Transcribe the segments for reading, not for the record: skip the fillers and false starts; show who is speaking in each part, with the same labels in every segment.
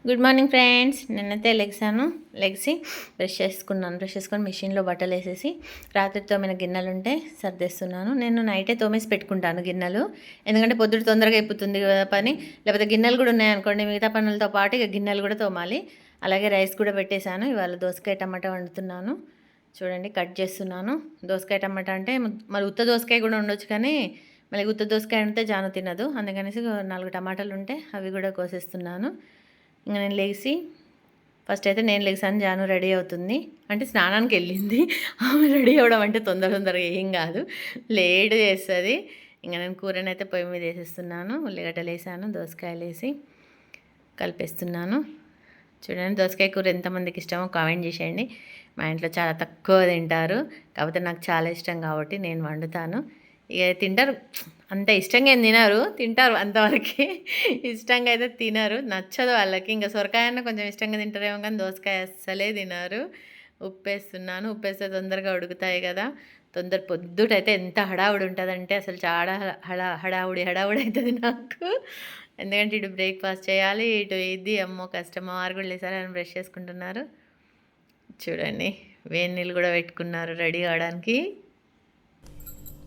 Speaker 1: Good morning friends. నిన్నైతే లెగ్సి brush చేసుకొని మిషన్లో బట్టలు వేసేసి రాత్రి తోమిన గిన్నెలు ఉంటే సర్దేస్తున్నాను. నేను నైటే తోమేసి పెట్టుకుంటాను గిన్నెలు, ఎందుకంటే పొద్దుట తొందరగా అయిపోతుంది కదా పని. లేకపోతే గిన్నెలు కూడా ఉన్నాయనుకోండి, మిగతా పనులతో పాటు ఇక గిన్నెలు కూడా తోమాలి. అలాగే రైస్ కూడా పెట్టేశాను. ఇవాళ దోసకాయ టమాటా వండుతున్నాను. చూడండి, కట్ చేస్తున్నాను. దోసకాయ టమాటా అంటే మరి ఉత్త దోసకాయ కూడా ఉండొచ్చు, కానీ మళ్ళీ ఉత్త దోసకాయ అంటే జాను తినదు, అందుకనేసి 4 టమాటాలు ఉంటే అవి కూడా కోసేస్తున్నాను. ఇంకా నేను ఫస్ట్ అయితే నేను లేచాను. జాను రెడీ అవుతుంది, అంటే స్నానానికి వెళ్ళింది. ఆమె రెడీ అవ్వడం అంటే తొందరగా ఏం కాదు, లేట్ చేస్తుంది. ఇంకా నేను కూరనైతే పొయ్యి మీద వేసేస్తున్నాను. ఉల్లిగడ్డలు వేసాను, దోసకాయలు వేసి కలిపేస్తున్నాను. చూడండి, దోసకాయ కూర ఎంతమందికి ఇష్టమో కామెంట్ చేసేయండి. మా ఇంట్లో చాలా తక్కువ తింటారు, కాకపోతే నాకు చాలా ఇష్టం కాబట్టి నేను వండుతాను. ఇక తింటారు, అంత ఇష్టంగా ఏం తినరు, తింటారు అంతవరకు. ఇష్టంగా అయితే తినరు, నచ్చదు వాళ్ళకి. ఇంకా సొరకాయ అన్న కొంచెం ఇష్టంగా తింటారేమో, కానీ దోసకాయ అస్సలే తినరు. ఉప్పేస్తున్నాను, ఉప్పేస్తే తొందరగా ఉడుకుతాయి కదా. పొద్దుటైతే ఎంత హడావుడి ఉంటుందంటే అసలు చాలా హడావుడి అవుతుంది నాకు. ఎందుకంటే ఇటు బ్రేక్ఫాస్ట్ చేయాలి, ఇటు ఇది అమ్మో కష్టం. వారు కూడా లేసారు, అని బ్రష్ చేసుకుంటున్నారు. చూడండి, వేడి నీళ్ళు కూడా పెట్టుకున్నారు రెడీ అవడానికి.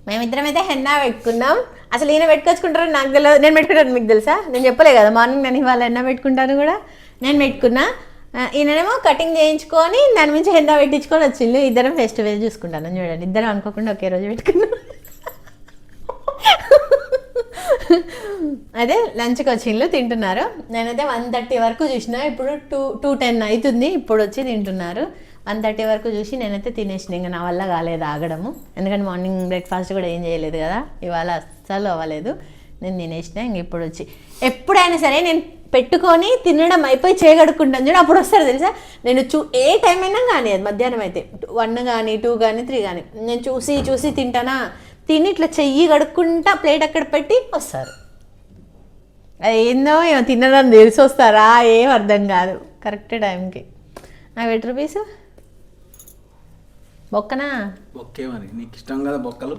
Speaker 1: మేమిద్దరం అయితే హెన్నా పెట్టుకున్నాం. అసలు ఈయన పెట్టుకొచ్చుకుంటారని నాకు తెలియదు, నేను పెట్టుకుంటాను. మీకు తెలుసా, నేను చెప్పలే కదా మార్నింగ్ నేను ఇవాళ హెన్నా పెట్టుకుంటాను కూడా. నేను పెట్టుకున్నా, ఈయనేమో కటింగ్ చేయించుకొని దాని నుంచి హెన్నా పెట్టించుకొని వచ్చింది. ఇద్దరం ఫేస్ టు ఫేస్ చూసుకుంటాను. చూడండి, ఇద్దరం అనుకోకుండా ఒకే రోజు పెట్టుకున్నాం. అదే లంచ్కి వచ్చిండ్రు, తింటున్నారు. నేనైతే 1:30 వరకు చూసిన, ఇప్పుడు 2:10 అవుతుంది. ఇప్పుడు వచ్చి తింటున్నారు. 1:30 వరకు చూసి నేనైతే తినేసిన. ఇంకా నా వల్ల కాలేదు ఆగడము, ఎందుకంటే మార్నింగ్ బ్రేక్ఫాస్ట్ కూడా ఏం చేయలేదు కదా, ఇవాళ అస్సలు అవ్వలేదు. నేను తినేసిన. ఇంక ఇప్పుడు వచ్చి ఎప్పుడైనా సరే నేను పెట్టుకొని తినడం అయిపోయి చేయగడుకుంటాను చూడు, అప్పుడు వస్తారు తెలుసా. నేను ఏ టైం అయినా కానీ, అది మధ్యాహ్నం అయితే 1 కానీ 2 కానీ 3 కానీ, నేను చూసి తింటానా, తిని ఇట్లా చెయ్యి కడుక్కుంటా ప్లేట్ అక్కడ పెట్టి వస్తారు. అది ఏందో ఏమో తినడం తెలిసి వస్తారా, ఏం అర్థం కాదు కరెక్ట్ టైంకి. నాకు 20 రూపీస్ బొక్కనా?
Speaker 2: బొక్కే మరి, నీకు ఇష్టం కదా బొక్కలు.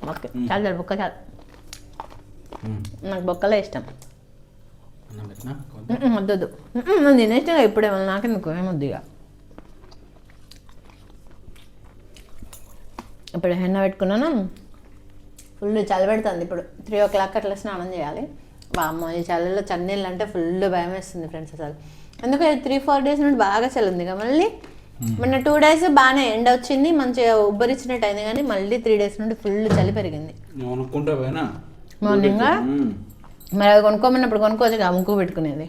Speaker 1: బొక్క చాలు, బొక్క చాలు. నాకు బొక్కలే ఇష్టం. వద్దు, నేను ఇష్టంగా ఇప్పుడే మళ్ళీ నాకెందుకు ఏమొద్దు. ఇక ఇప్పుడు హెన్న పెట్టుకున్నాను, ఫుల్ చలి పెడుతుంది. ఇప్పుడు 3 o'clock అట్లా స్నానం చేయాలి. అమ్మ ఈ చలిలో చన్నీళ్ళు అంటే ఫుల్ భయం వేస్తుంది ఫ్రెండ్స్. అసలు ఎందుకంటే 3-4 డేస్ నుండి బాగా చలి ఉంది కదా. మళ్ళీ మొన్న 2 days బాగానే ఎండ వచ్చింది, మంచిగా ఉబ్బరిచ్చినట్టు అయింది, కానీ మళ్ళీ 3 days నుండి ఫుల్ చలి పెరిగింది. మార్నింగ్ మరి అది కొనుక్కోమన్నప్పుడు కొనుక్కోవచ్చు కదా, ముక్కు పెట్టుకునేది.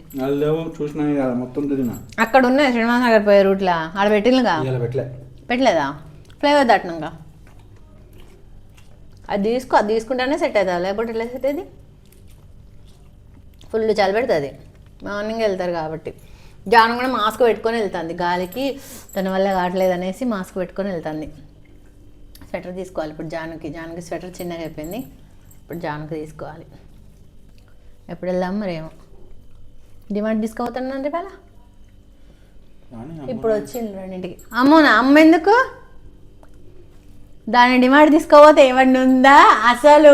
Speaker 1: అక్కడ ఉన్నాయి శ్రీనివాస నగర్ పోయే రూట్లో, ఆడ పెట్టినగా పెట్టలేదా? ఫ్లేవర్ దాటినాక అది తీసుకుంటేనే సెట్ అవుతుంది, లేకపోతే ఎట్లా సెట్ అయ్యేది? ఫుల్ చలి పెడుతుంది. మార్నింగ్ వెళ్తారు కాబట్టి. జాను కూడా మాస్క్ పెట్టుకొని వెళ్తుంది, గాలికి తన వల్ల కావట్లేదు అనేసి మాస్క్ పెట్టుకొని వెళ్తుంది. స్వెటర్ తీసుకోవాలి ఇప్పుడు జానుకి స్వెటర్ చిన్నగా అయిపోయింది, ఇప్పుడు జానుకి తీసుకోవాలి. ఎప్పుడు వెళ్దాం మరేమో. డిమాండ్ తీసుకోపోతాను రేపు అలా. ఇప్పుడు వచ్చింది 2ంటికి. అమ్మోనా, అమ్మ ఎందుకు దాని డిమాండ్ తీసుకోపోతే ఏమన్నా ఉందా? అసలు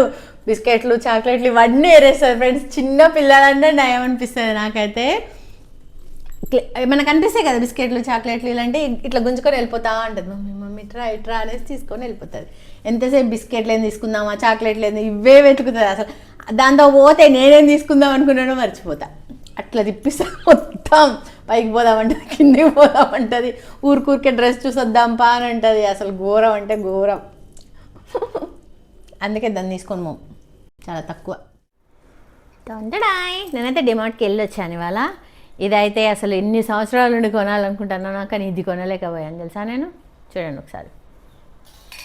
Speaker 1: బిస్కెట్లు చాక్లెట్లు ఇవన్నీ ఏరేస్తారు ఫ్రెండ్స్. చిన్న పిల్లలంటే నయం అనిపిస్తుంది నాకైతే. మనకు అనిపిస్తాయి కదా బిస్కెట్లు చాక్లెట్లు, ఇలాంటి ఇట్లా గుంజుకొని వెళ్ళిపోతా ఉంటుంది. మమ్మీ ఇట్రా అనేసి తీసుకొని వెళ్ళిపోతుంది. ఎంతసేపు బిస్కెట్లు ఏం తీసుకుందామా, చాక్లెట్లు ఏంది, ఇవే వెతుకుతుంది. అసలు దాంతో పోతే నేనేం తీసుకుందాం అనుకున్నానో మర్చిపోతా. అట్లా తిప్పిస్తా, మొత్తం పైకి పోదామంటుంది, కిందికి పోదామంటుంది, ఊరికే డ్రెస్ చూసొద్దాంపా అని అంటుంది. అసలు ఘోరం అంటే ఘోరం. అందుకే దాన్ని తీసుకొని పోం, చాలా తక్కువ. నేనైతే డిమార్ట్కి వెళ్ళి వచ్చాను ఇవాళ. ఇదైతే అసలు ఎన్ని సంవత్సరాల నుండి కొనాలనుకుంటున్నాను, కానీ ఇది కొనలేకపోయాను తెలుసా నేను. చూడండి ఒకసారి,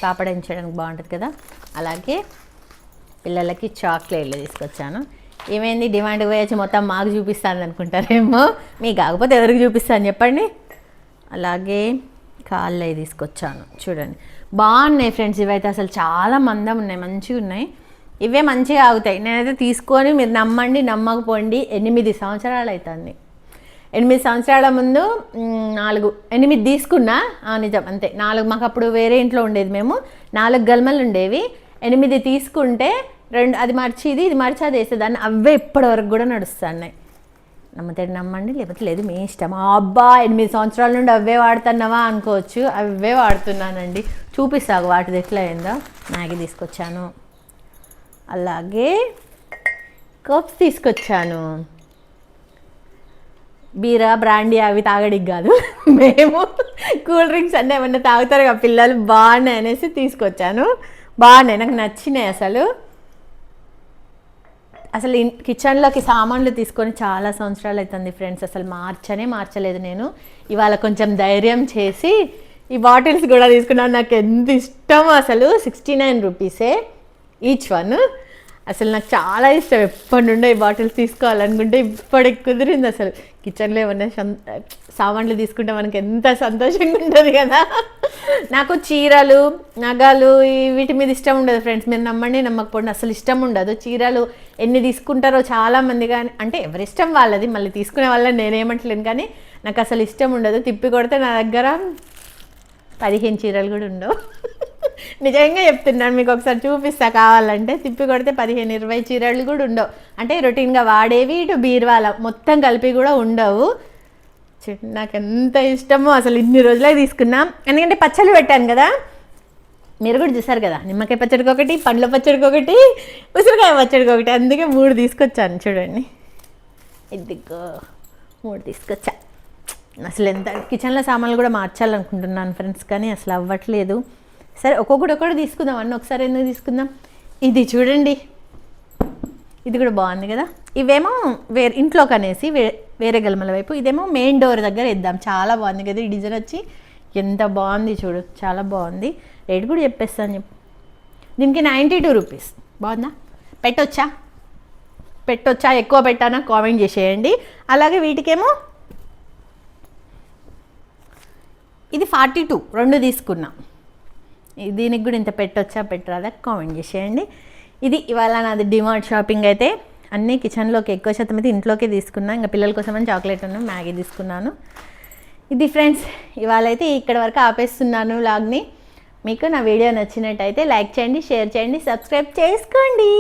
Speaker 1: పాపడించడానికి బాగుంటుంది కదా. అలాగే పిల్లలకి చాక్లెట్లు తీసుకొచ్చాను. ఏమైంది, డిమాండ్కి పోయొచ్చి మొత్తం మాకు చూపిస్తాను అనుకుంటారేమో, మీకు కాకపోతే ఎవరికి చూపిస్తాను చెప్పండి. అలాగే కాళ్ళే తీసుకొచ్చాను. చూడండి బాగున్నాయి ఫ్రెండ్స్, ఇవైతే అసలు చాలా మందం ఉన్నాయి, మంచిగా ఉన్నాయి. ఇవే మంచిగా ఆగుతాయి. నేనైతే తీసుకొని, మీరు నమ్మండి నమ్మకపోండి, 8 సంవత్సరాలు అవుతుంది. 8 సంవత్సరాల ముందు 8 తీసుకున్నా, నిజం అంతే. 4 మాకు అప్పుడు వేరే ఇంట్లో ఉండేది, మేము 4 గల్మలు ఉండేవి. 8 తీసుకుంటే 2 అది మార్చి ఇది మార్చి అది వేసేదాన్ని. అవే ఇప్పటి వరకు కూడా నడుస్తున్నాయి. నమ్మితే నమ్మండి, లేకపోతే లేదు, మీ ఇష్టం. అబ్బా 8 సంవత్సరాల నుండి అవే వాడుతున్నావా అనుకోవచ్చు, అవే వాడుతున్నానండి. చూపిస్తాను వాటిది ఎట్లా అయిందో. మ్యాగీ తీసుకొచ్చాను, అలాగే కప్స్ తీసుకొచ్చాను. బీరా బ్రాండీ అవి తాగడికి కాదు, మేము కూల్ డ్రింక్స్ అన్నీ ఏమన్నా తాగుతారు కదా పిల్లలు, బాగున్నాయి అనేసి తీసుకొచ్చాను. బాగున్నాయి, నాకు నచ్చినాయి. అసలు కిచెన్లోకి సామాన్లు తీసుకొని చాలా సంవత్సరాలు అవుతుంది ఫ్రెండ్స్. అసలు మార్చలేదు నేను. ఇవాళ కొంచెం ధైర్యం చేసి ఈ బాటిల్స్ కూడా తీసుకున్నాను. నాకు ఎంత ఇష్టమో అసలు. 69 రూపీసే ఈచ్ వన్. అసలు నాకు చాలా ఇష్టం. ఎప్పటి నుండో ఈ బాటిల్స్ తీసుకోవాలనుకుంటే ఇప్పటికి కుదిరింది. అసలు కిచెన్లో ఏమన్నా సామాన్లు తీసుకుంటే మనకి ఎంత సంతోషంగా ఉంటుంది కదా. నాకు చీరలు, నగలు వీటి మీద ఇష్టం ఉండదు ఫ్రెండ్స్. మీరు నమ్మండి నమ్మకపోండి, అసలు ఇష్టం ఉండదు. చీరలు ఎన్ని తీసుకుంటారో చాలామంది, కానీ అంటే ఎవరి ఇష్టం వాళ్ళది, మళ్ళీ తీసుకునే వాళ్ళని నేనేమంటలేను. కానీ నాకు అసలు ఇష్టం ఉండదు. తిప్పి కొడితే నా దగ్గర 15 చీరలు కూడా ఉండవు. నిజంగా చెప్తున్నాను, మీకు ఒకసారి చూపిస్తా కావాలంటే. తిప్పి కొడితే 15-20 చీరలు కూడా ఉండవు. అంటే రొటీన్గా వాడేవి, ఇటు బీరువాల మొత్తం కలిపి కూడా ఉండవు. నాకు ఎంత ఇష్టమో అసలు. ఇన్ని రోజులే తీసుకున్నాం, ఎందుకంటే పచ్చళ్ళు పెట్టాను కదా, మీరు కూడా చూసారు కదా. నిమ్మకాయ పచ్చడికి ఒకటి, పండ్ల పచ్చడికి ఒకటి, ఉసిరికాయ పచ్చడికి ఒకటి, అందుకే 3 తీసుకొచ్చాను. చూడండి, ఇదిగో 3 తీసుకొచ్చా. అసలు ఎంత కిచెన్లో సామాన్లు కూడా మార్చాలనుకుంటున్నాను ఫ్రెండ్స్, కానీ అసలు అవ్వట్లేదు. సరే ఒక్కొక్కటి తీసుకుందాం, అన్నీ ఒకసారి ఎందుకు తీసుకుందాం. ఇది చూడండి, ఇది కూడా బాగుంది కదా. ఇవేమో ఇంట్లోకి అనేసి వేరే గలమల వైపు, ఇదేమో మెయిన్ డోర్ దగ్గర ఇద్దాం. చాలా బాగుంది కదా ఈ డిజైన్ వచ్చి, ఎంత బాగుంది చూడు, చాలా బాగుంది. రేట్ కూడా చెప్పేస్తాను చెప్పు. దీనికి 92 రూపీస్. బాగుందా? పెట్టొచ్చా ఎక్కువ పెట్టానా కామెంట్ చేసేయండి. అలాగే వీటికేమో ఇది 42, 2 తీసుకున్నాం. దీనికి కూడా ఇంత పెట్టరాదా కామెంట్ చేసేయండి. ఇది ఇవాళ నాది డిమార్ట్ షాపింగ్. అయితే అన్నీ కిచెన్లోకి ఎక్కువ శాతం అయితే ఇంట్లోకి తీసుకున్నాను. ఇంకా పిల్లల కోసమని చాక్లెట్ ఉన్నాను, మ్యాగీ తీసుకున్నాను. ఇది ఫ్రెండ్స్, ఇవాళ అయితే ఇక్కడ వరకు ఆపేస్తున్నాను వ్లాగ్ని. మీకు నా వీడియో నచ్చినట్టయితే లైక్ చేయండి, షేర్ చేయండి, సబ్స్క్రైబ్ చేసుకోండి.